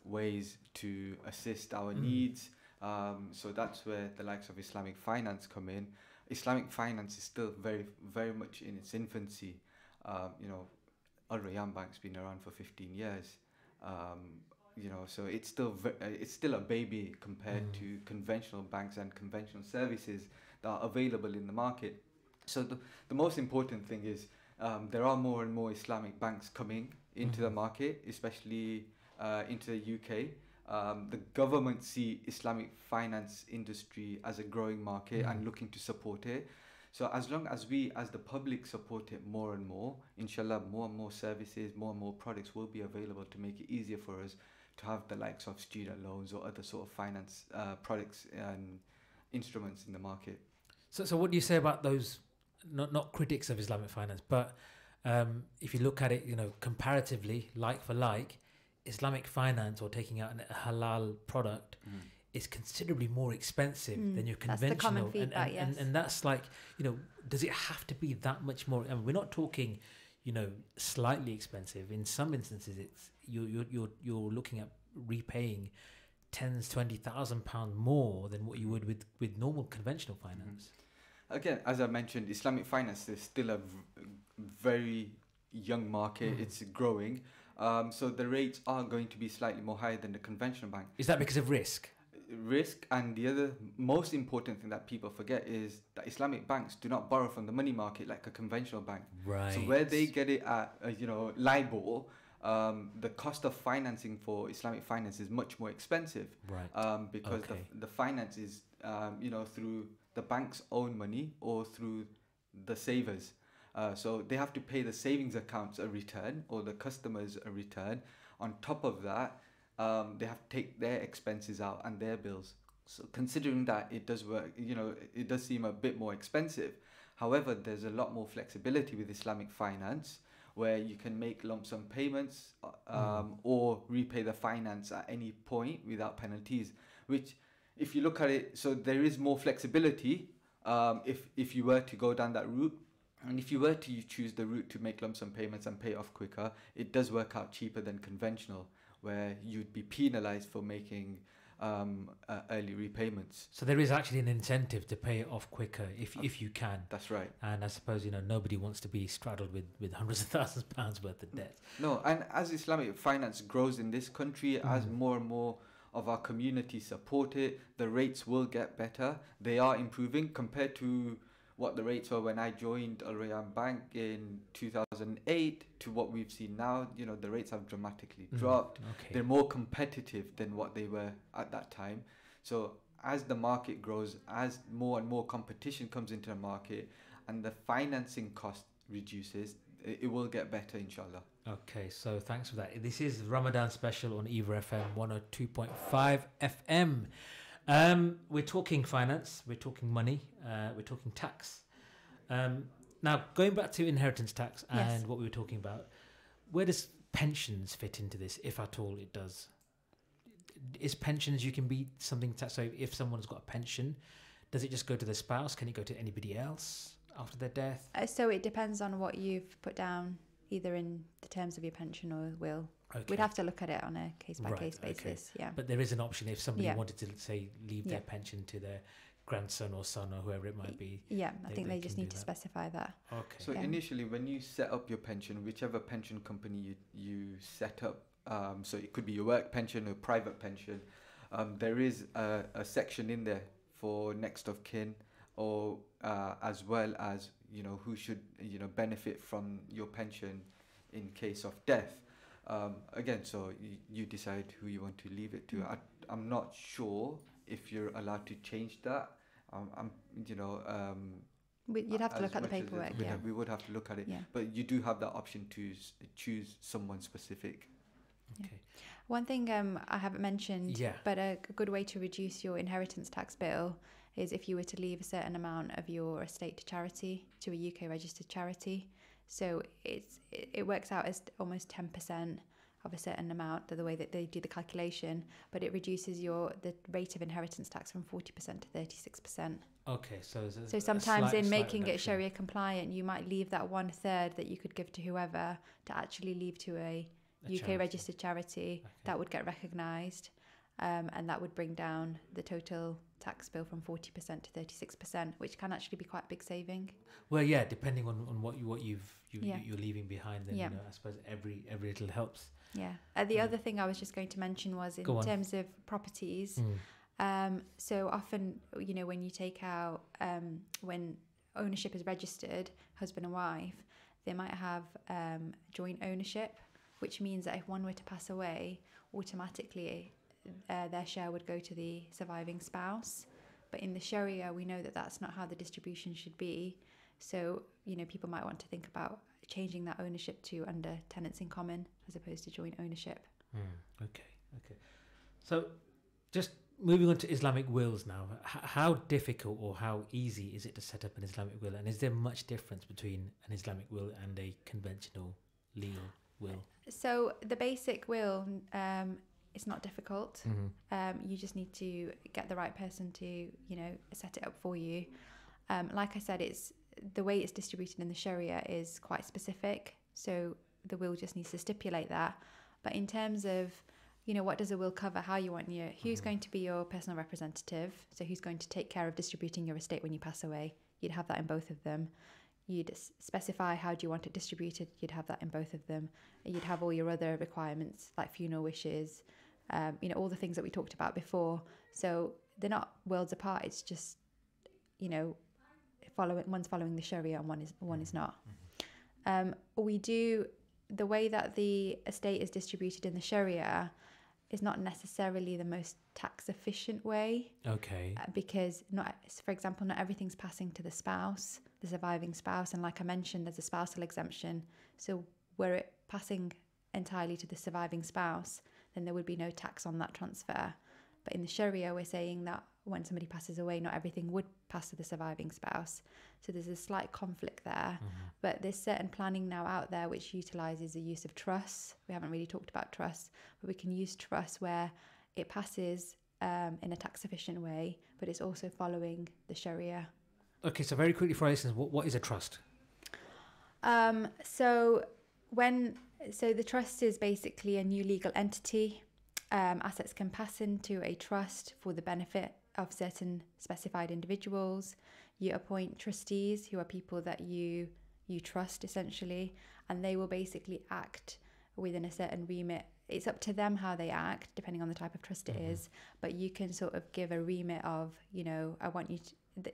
ways to assist our needs. So that's where the likes of Islamic finance come in. Islamic finance is still very, very much in its infancy. You know, Al Rayyan Bank's been around for 15 years. You know, so it's still a baby compared to conventional banks and conventional services that are available in the market. So the most important thing is there are more and more Islamic banks coming into the market, especially into the UK. The government see Islamic finance industry as a growing market and looking to support it. So as long as we, as the public, support it more and more, inshallah, more and more services, more and more products will be available to make it easier for us to have the likes of student loans or other sort of finance products and instruments in the market. So what do you say about those, not critics of Islamic finance, but if you look at it, you know, comparatively, like for like, Islamic finance or taking out a halal product is considerably more expensive than your conventional. That's the common feedback, yes. And that's like, you know, does it have to be that much more? I mean, we're not talking, you know, slightly expensive. In some instances, it's you're looking at repaying £10,000-20,000 more than what you would with normal conventional finance. Again, as I mentioned, Islamic finance is still a very young market. It's growing. So the rates are going to be slightly more higher than the conventional bank. Is that because of risk? Risk, and the other most important thing that people forget is that Islamic banks do not borrow from the money market like a conventional bank. Right. So where they get it at, you know, LIBOR, the cost of financing for Islamic finance is much more expensive. Right. Because the finance is, you know, through the bank's own money or through the savers. So they have to pay the savings accounts a return or the customers a return. On top of that, they have to take their expenses out and their bills. So considering that, it does work, you know, it does seem a bit more expensive. However, there's a lot more flexibility with Islamic finance where you can make lump sum payments or repay the finance at any point without penalties, which if you look at it, so there is more flexibility if you were to go down that route. And if you were to choose the route to make lump sum payments and pay off quicker, it does work out cheaper than conventional, where you'd be penalized for making early repayments. So there is actually an incentive to pay it off quicker if you can. That's right. And I suppose, you know, nobody wants to be straddled with hundreds of thousands of pounds worth of debt. No, and as Islamic finance grows in this country, as more and more of our community support it, the rates will get better. They are improving compared to what the rates were when I joined Al Rayyan Bank in 2008 to what we've seen now. You know, the rates have dramatically dropped. Okay. They're more competitive than what they were at that time. So as the market grows, as more and more competition comes into the market and the financing cost reduces, it will get better, inshallah. Okay, so thanks for that. This is Ramadan special on EAVA FM 102.5 FM. We're talking finance, we're talking money, we're talking tax. Now, going back to inheritance tax and what we were talking about, where does pensions fit into this, if at all it does? Is pensions, you can be something tax, so if someone's got a pension, does it just go to the spouse? Can it go to anybody else after their death? So it depends on what you've put down, either in the terms of your pension or will. Okay. We'd have to look at it on a case-by-case basis, yeah. But there is an option if somebody wanted to, say, leave their pension to their grandson or son or whoever it might be. Yeah, I think they just need to specify that. Okay. So initially, when you set up your pension, whichever pension company you set up, so it could be your work pension or private pension, there is a section in there for next of kin, or as well as, you know, who should, you know, benefit from your pension in case of death. Again, so you decide who you want to leave it to. I'm not sure if you're allowed to change that. I'm you know. You'd have to As look at the much as paperwork. we'd Yeah. we would have to look at it, Yeah. but you do have that option to choose someone specific. Okay. One thing I haven't mentioned, Yeah. but a good way to reduce your inheritance tax bill is if you were to leave a certain amount of your estate to charity, to a UK registered charity. So it works out as almost 10% of a certain amount, the way that they do the calculation, but it reduces the rate of inheritance tax from 40% to 36%. Okay, so So sometimes in making it reduction. Sharia compliant, you might leave that 1/3 that you could give to whoever to actually leave to a UK charity. registered charity that would get recognised, and that would bring down the total tax bill from 40% to 36%, which can actually be quite a big saving. Well, yeah, depending on what Yeah. you're leaving behind, then Yeah. you know, I suppose every little helps. Yeah. The other thing I was just going to mention was in Go on. terms of properties. So often, you know, when you take out, when ownership is registered, husband and wife, they might have joint ownership, which means that if one were to pass away, automatically their share would go to the surviving spouse. But in the Sharia, we know that that's not how the distribution should be. So, you know, people might want to think about changing that ownership to under tenants in common as opposed to joint ownership. Okay. So, just moving on to Islamic wills now. How difficult or how easy is it to set up an Islamic will? And is there much difference between an Islamic will and a conventional legal will? So the basic will, it's not difficult. You just need to get the right person to, you know, set it up for you. Like I said, the way it's distributed in the Sharia is quite specific. So the will just needs to stipulate that. But in terms of, you know, what does a will cover, how you want who's going to be your personal representative, so who's going to take care of distributing your estate when you pass away, you'd have that in both of them. You'd specify how do you want it distributed, you'd have that in both of them. You'd have all your other requirements like funeral wishes, you know, all the things that we talked about before. So they're not worlds apart, it's just, you know, one's following the Sharia and one is not. The way that the estate is distributed in the Sharia is not necessarily the most tax efficient way. Okay. Because for example, not everything's passing to the spouse, the surviving spouse, and like I mentioned, there's a spousal exemption. So were it passing entirely to the surviving spouse, then there would be no tax on that transfer. But in the Sharia, we're saying that when somebody passes away, not everything would pass to the surviving spouse. So there's a slight conflict there. But there's certain planning now out there which utilises the use of trusts. We haven't really talked about trusts, but we can use trusts where it passes in a tax efficient way, but it's also following the Sharia. Okay, so very quickly for our listeners, what is a trust? So the trust is basically a new legal entity. Assets can pass into a trust for the benefit of certain specified individuals. You appoint trustees, who are people that you trust essentially, and they will basically act within a certain remit. It's up to them how they act, depending on the type of trust it is, but you can sort of give a remit of, you know,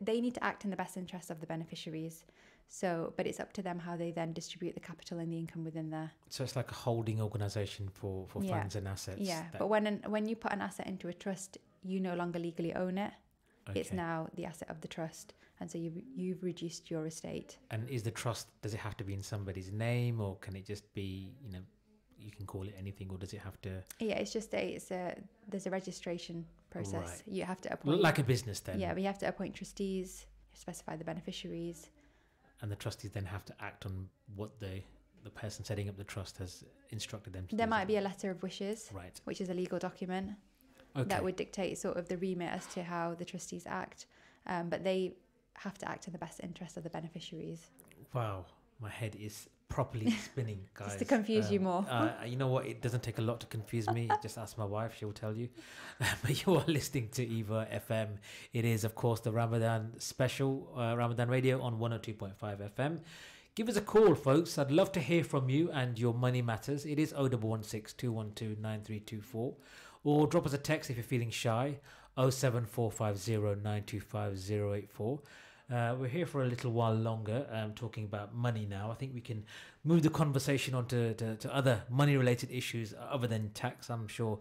they need to act in the best interest of the beneficiaries. So, but it's up to them how they then distribute the capital and the income within there. So it's like a holding organisation for funds and assets. Yeah, but when you put an asset into a trust, you no longer legally own it. Okay. It's now the asset of the trust, and so you've reduced your estate. And is the trust, does it have to be in somebody's name, or can it just be, you know, you can call it anything, or does it have to? Yeah, there's a registration process. Right. You have to appoint, like a business then. Yeah, we have to appoint trustees, specify the beneficiaries. And the trustees then have to act on what the person setting up the trust has instructed them to do. There might be a letter of wishes, right, which is a legal document that would dictate sort of the remit as to how the trustees act. But they have to act in the best interest of the beneficiaries. Wow, my head is properly spinning, guys. Just to confuse you more. You know what? It doesn't take a lot to confuse me. Just ask my wife; she'll tell you. But you are listening to EAVA FM. It is, of course, the Ramadan special, Ramadan Radio on 102.5 FM. Give us a call, folks. I'd love to hear from you and your money matters. It is 0116 212 9324. Or drop us a text if you're feeling shy, 07450 925 084. We're here for a little while longer, talking about money now. I think we can move the conversation on to other money-related issues other than tax. I'm sure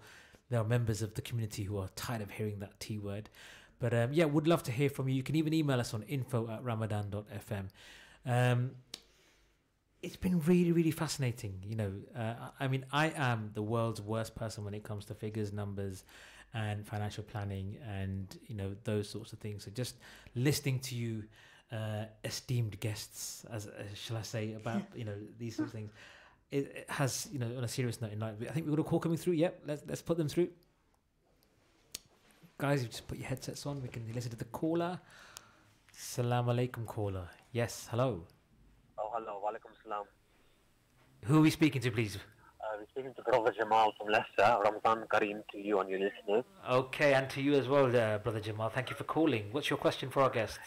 there are members of the community who are tired of hearing that T word. But yeah, would love to hear from you. You can even email us on info@ramadan.fm. It's been really, really fascinating. I mean, I am the world's worst person when it comes to figures, numbers, and financial planning, and those sorts of things. So just listening to you, esteemed guests, as shall I say, about these sorts of things, it has on a serious note in life. I think we've got a call coming through. Yep, let's put them through. Guys, you just put your headsets on. We can listen to the caller. Assalamu alaikum, caller. Yes, hello. Oh, hello. Walaikum salam. Who are we speaking to, please? We're speaking to Brother Jamal from Leicester. Ramadan Kareem to you and your listeners. Okay, and to you as well, Brother Jamal. Thank you for calling. What's your question for our guests?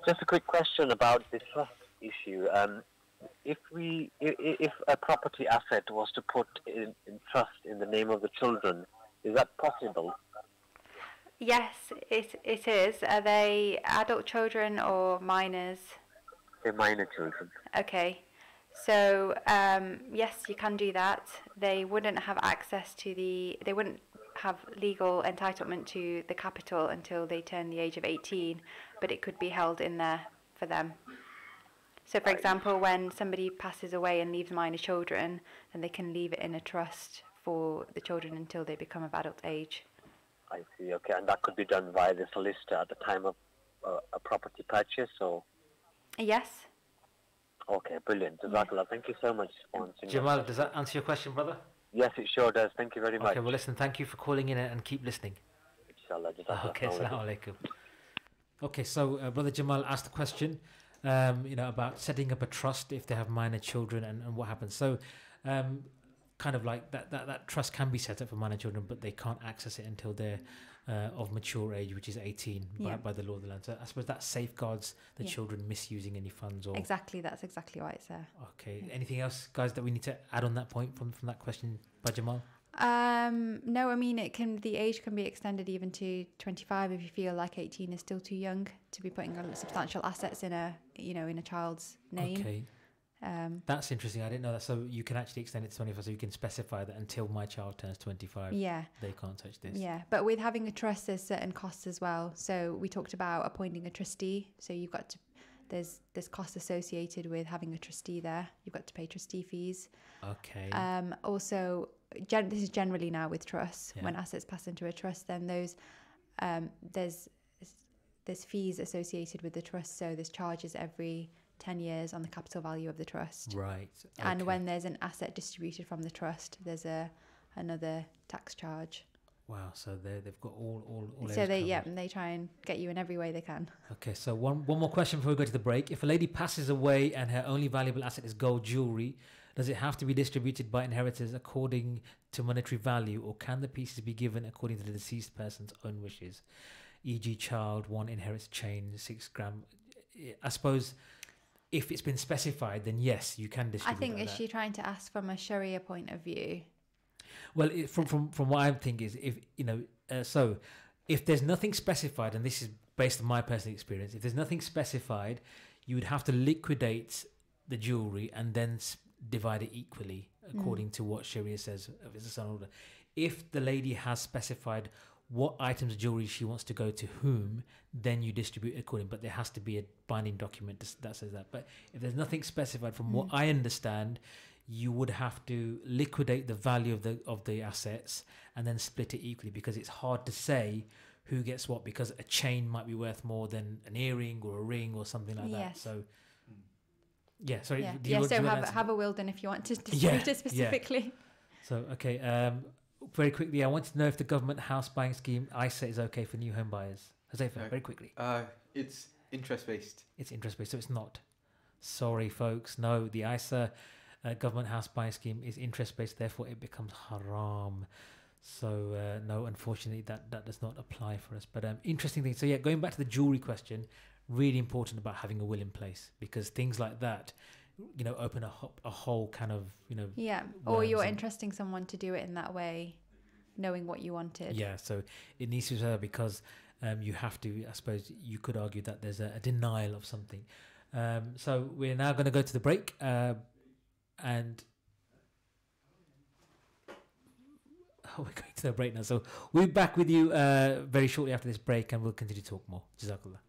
Just a quick question about the trust issue. If a property asset was to put in trust in the name of the children, is that possible? Yes, it is. Are they adult children or minors? They're minor children. Okay. So, yes, you can do that. They wouldn't have they wouldn't have legal entitlement to the capital until they turn the age of 18, but it could be held in there for them. So, for example, when somebody passes away and leaves minor children, then they can leave it in a trust for the children until they become of adult age. I see, okay. And that could be done by the solicitor at the time of a property purchase, or? Yes. Okay, brilliant. Jazakallah. Thank you so much for answering. Jamal, does that answer your question, brother? Yes, it sure does. Thank you very much. Okay, well, listen, thank you for calling in and keep listening. Inshallah. Jazakallah. Okay, assalamu alaikum. Okay, so Brother Jamal asked the question, about setting up a trust if they have minor children and what happens. So, kind of like that trust can be set up for minor children, but they can't access it until they're of mature age, which is 18 by the law of the land. So I suppose that safeguards the children misusing any funds. Or exactly, that's exactly why it's there. Okay. Anything else, guys, that we need to add on that point from that question by Jamal? No, I mean the age can be extended even to 25 if you feel like 18 is still too young to be putting on substantial assets in a child's name. Okay. That's interesting. I didn't know that. So you can actually extend it to 25. So you can specify that until my child turns 25, they can't touch this. Yeah, but with having a trust, there's certain costs as well. So we talked about appointing a trustee. So you've got to, there's costs associated with having a trustee there. You've got to pay trustee fees. Okay. Also, this is generally now with trusts. When assets pass into a trust, then there's fees associated with the trust. So there's charges every 10 years on the capital value of the trust. Right. Okay. And when there's an asset distributed from the trust, there's another tax charge. Wow. So they've got all so they try and get you in every way they can. Okay. So one more question before we go to the break. If a lady passes away and her only valuable asset is gold jewelry, does it have to be distributed by inheritors according to monetary value, or can the pieces be given according to the deceased person's own wishes? E.g., child 1 inherits chain 6 gram. I suppose if it's been specified, then yes, you can distribute. I think is she trying to ask from a Sharia point of view? Well, from what I'm thinking is so if there's nothing specified, and this is based on my personal experience, if there's nothing specified, you would have to liquidate the jewelry and then divide it equally according to what Sharia says of its son order. If the lady has specified what items of jewelry she wants to go to whom, then you distribute according. But there has to be a binding document that says that. But if there's nothing specified, from what I understand, you would have to liquidate the value of the assets and then split it equally, because it's hard to say who gets what, because a chain might be worth more than an earring or a ring or something like that. So sorry. So have a will done if you want to distribute it specifically. Yeah. So okay. Very quickly, I wanted to know if the government house buying scheme ISA is okay for new home buyers. Josefa, very quickly. It's interest based. It's interest based, so it's not. Sorry, folks. No, the ISA government house buying scheme is interest based. Therefore, it becomes haram. So no, unfortunately, that does not apply for us. But interesting thing. So yeah, going back to the jewelry question, really important about having a will in place, because things like that, open a whole kind of, or you're entrusting someone to do it in that way, knowing what you wanted. Yeah, so it needs to be because you have to, I suppose you could argue that there's a denial of something. So we're now going to go to the break, and we're going to the break now. So we'll be back with you very shortly after this break, and we'll continue to talk more. Jazakallah.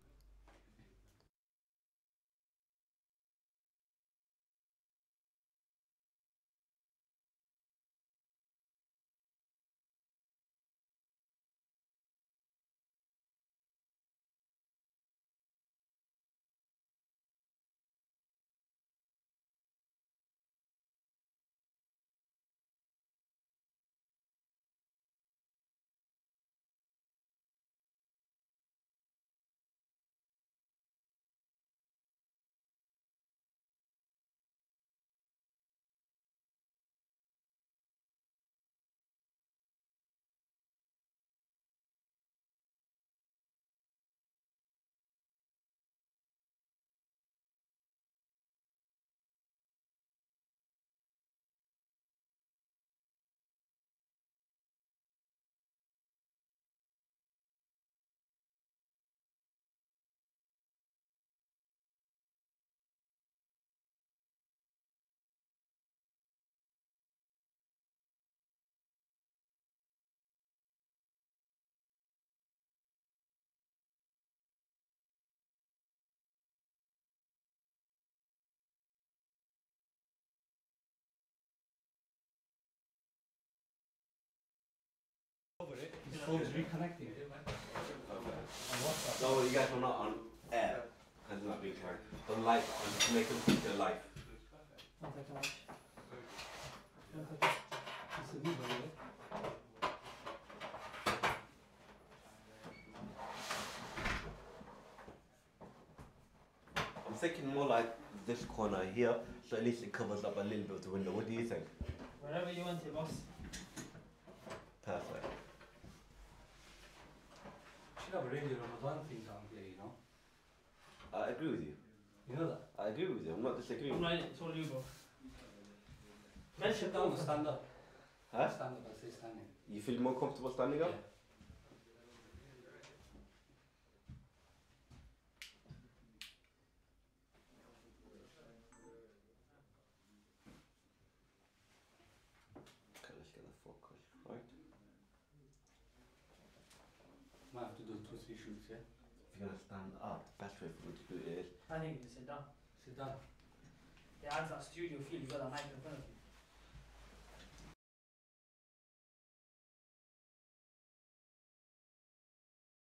His phone's reconnecting. No, you guys are not on air. And not being connected. The light on to make them keep their life. I'm thinking more like this corner here, so at least it covers up a little bit of the window. What do you think? Wherever you want it, boss. Perfect. Should have a radio Ramadan thing down here, you know. I agree with you. You know that? I agree with you. I'm not disagreeing. I'm right, it's all you, bro. Men sit down or stand up? Huh? Stand up, I say standing. You feel more comfortable standing up? Yeah. Okay, let's get the focus, right? Might have to do 2-3 shoots, yeah? If you're gonna stand up, the best way for me to do it is I think you sit down. Sit down. It adds that studio feel, you've got that mic in front of you.